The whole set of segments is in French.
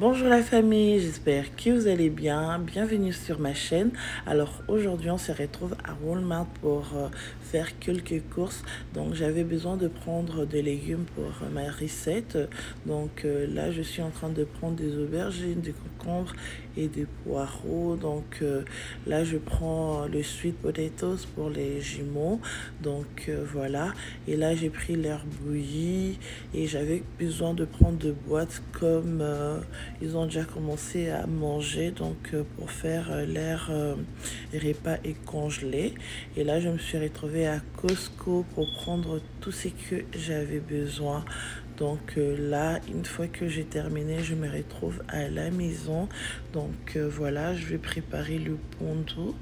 Bonjour la famille, j'espère que vous allez bien. Bienvenue sur ma chaîne. Alors aujourd'hui on se retrouve à Walmart pour faire quelques courses. Donc j'avais besoin de prendre des légumes pour ma recette. Donc là je suis en train de prendre des aubergines, des concombres et des poireaux. Donc là je prends le sweet potatoes pour les jumeaux. Donc voilà. Et là j'ai pris l'herbe bouillie et j'avais besoin de prendre de boîtes comme ils ont déjà commencé à manger, donc pour faire leur repas et congelé. Et là, je me suis retrouvée à Costco pour prendre tout ce que j'avais besoin. Donc là, une fois que j'ai terminé, je me retrouve à la maison. Donc voilà, je vais préparer le pondo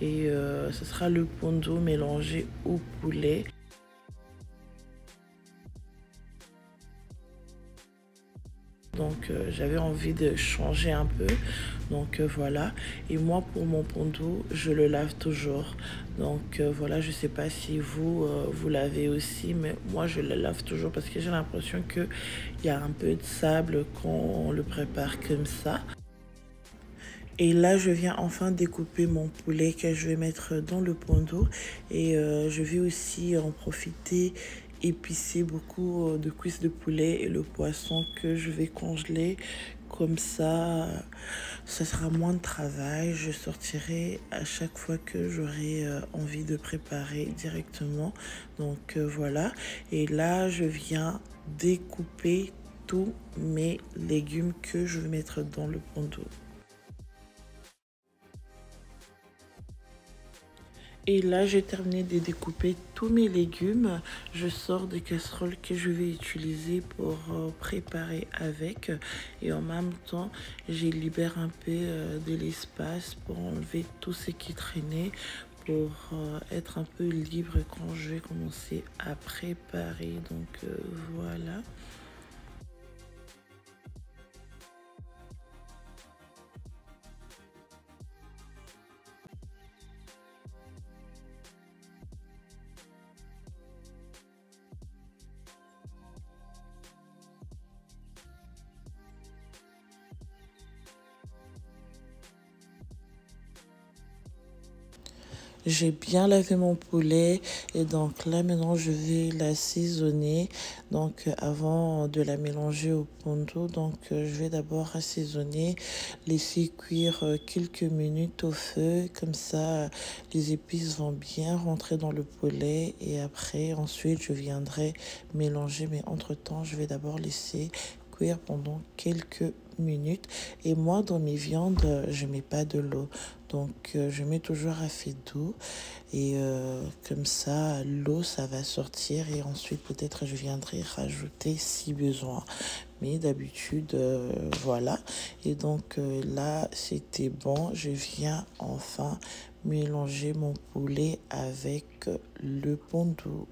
et ce sera le pondo mélangé au poulet. Donc j'avais envie de changer un peu. Donc voilà. Et moi pour mon pondo, je le lave toujours. Donc voilà, je sais pas si vous lavez aussi, mais moi je le lave toujours parce que j'ai l'impression qu'il y a un peu de sable quand on le prépare comme ça. Et là, je viens enfin découper mon poulet que je vais mettre dans le pondo. Et je vais aussi en profiter, épicer beaucoup de cuisses de poulet et le poisson que je vais congeler. Comme ça sera moins de travail. Je sortirai à chaque fois que j'aurai envie de préparer directement. Donc voilà. Et là, je viens découper tous mes légumes que je vais mettre dans le pondo. Et là, j'ai terminé de découper tous mes légumes. Je sors des casseroles que je vais utiliser pour préparer avec. Et en même temps, je libère un peu de l'espace pour enlever tout ce qui traînait, pour être un peu libre quand je vais commencer à préparer. Donc voilà. J'ai bien lavé mon poulet et donc là maintenant je vais l'assaisonner donc avant de la mélanger au pondo. Donc je vais d'abord assaisonner, laisser cuire quelques minutes au feu, comme ça les épices vont bien rentrer dans le poulet et après ensuite je viendrai mélanger, mais entre temps je vais d'abord laisser cuire pendant quelques minutes. Et moi dans mes viandes je mets pas de l'eau, donc je mets toujours à feu doux et comme ça l'eau ça va sortir et ensuite peut-être je viendrai rajouter si besoin, mais d'habitude voilà. Et donc là c'était bon, je viens enfin mélanger mon poulet avec le pondo.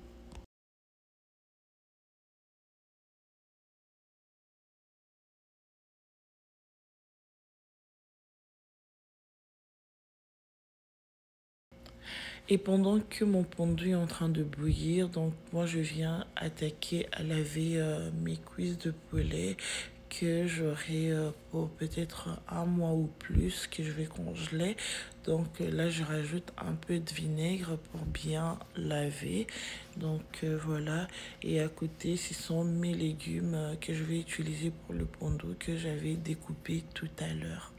Et pendant que mon pondu est en train de bouillir, donc moi je viens attaquer à laver mes cuisses de poulet que j'aurai pour peut-être un mois ou plus que je vais congeler. Donc là je rajoute un peu de vinaigre pour bien laver. Donc voilà. Et à côté ce sont mes légumes que je vais utiliser pour le pondo que j'avais découpé tout à l'heure.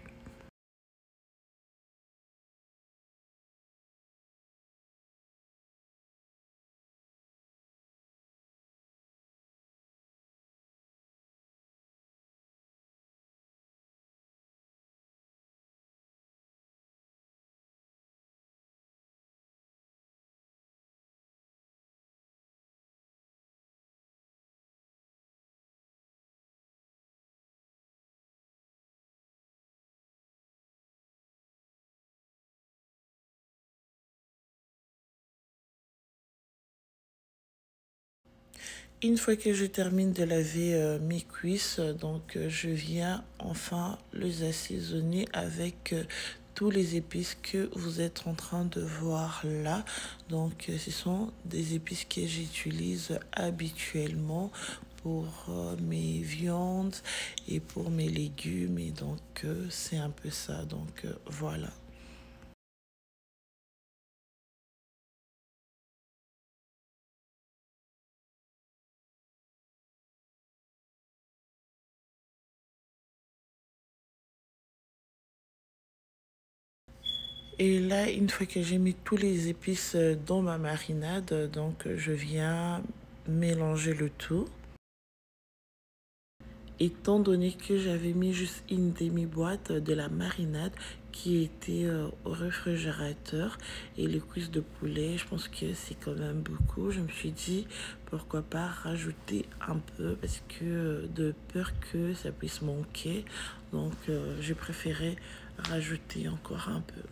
Une fois que je termine de laver mes cuisses, donc je viens enfin les assaisonner avec tous les épices que vous êtes en train de voir là. Donc ce sont des épices que j'utilise habituellement pour mes viandes et pour mes légumes. Et donc, c'est un peu ça. Donc, voilà. Et là, une fois que j'ai mis tous les épices dans ma marinade, donc je viens mélanger le tout. Étant donné que j'avais mis juste une demi-boîte de la marinade qui était au réfrigérateur et les cuisses de poulet, je pense que c'est quand même beaucoup. Je me suis dit pourquoi pas rajouter un peu parce que de peur que ça puisse manquer. Donc j'ai préféré rajouter encore un peu.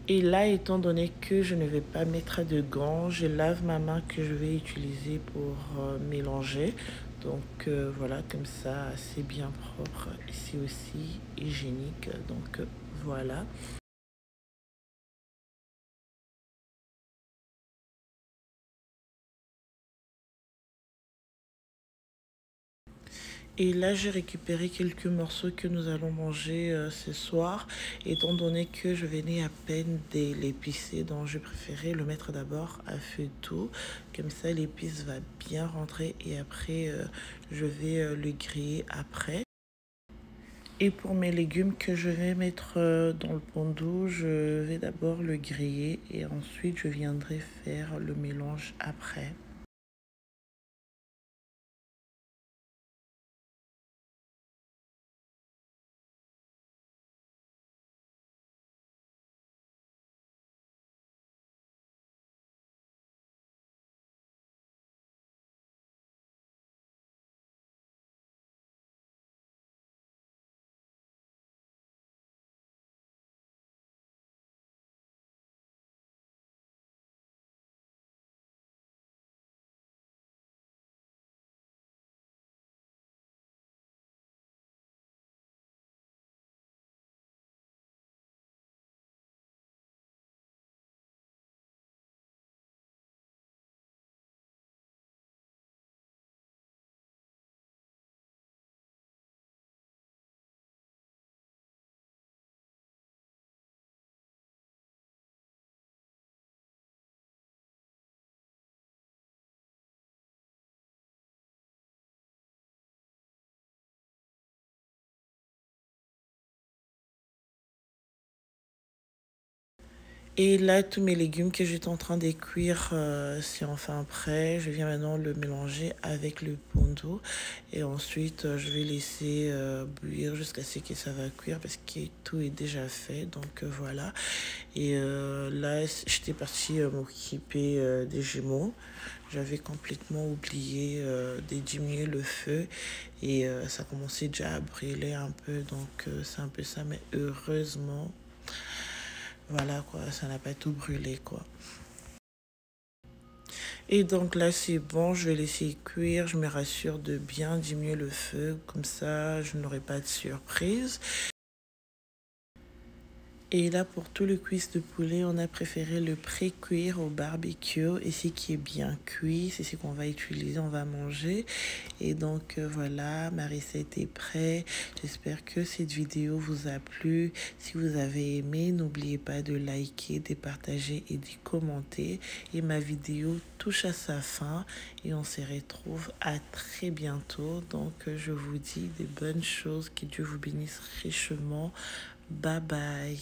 Et là, étant donné que je ne vais pas mettre de gants, je lave ma main que je vais utiliser pour mélanger. Donc voilà, comme ça, c'est bien propre. Ici aussi, hygiénique. Donc voilà. Et là, j'ai récupéré quelques morceaux que nous allons manger ce soir, étant donné que je venais à peine de l'épicer, donc je préférais le mettre d'abord à feu doux, comme ça l'épice va bien rentrer et après je vais le griller après. Et pour mes légumes que je vais mettre dans le pondou, je vais d'abord le griller et ensuite je viendrai faire le mélange après. Et là, tous mes légumes que j'étais en train de cuire, c'est enfin prêt. Je viens maintenant le mélanger avec le pondo. Et ensuite, je vais laisser bouillir jusqu'à ce que ça va cuire parce que tout est déjà fait. Donc voilà. Et là, j'étais partie m'occuper des Gémeaux. J'avais complètement oublié de diminuer le feu et ça commençait déjà à brûler un peu. Donc c'est un peu ça. Mais heureusement, voilà quoi, ça n'a pas tout brûlé quoi. Et donc là c'est bon, je vais laisser cuire, je me rassure de bien diminuer le feu, comme ça je n'aurai pas de surprise. Et là, pour tout le cuisse de poulet, on a préféré le pré-cuire au barbecue. Et ce qui est bien cuit, c'est ce qu'on va utiliser, on va manger. Et donc, voilà, ma recette est prête. J'espère que cette vidéo vous a plu. Si vous avez aimé, n'oubliez pas de liker, de partager et de commenter. Et ma vidéo touche à sa fin. Et on se retrouve à très bientôt. Donc, je vous dis des bonnes choses. Que Dieu vous bénisse richement. Bye bye.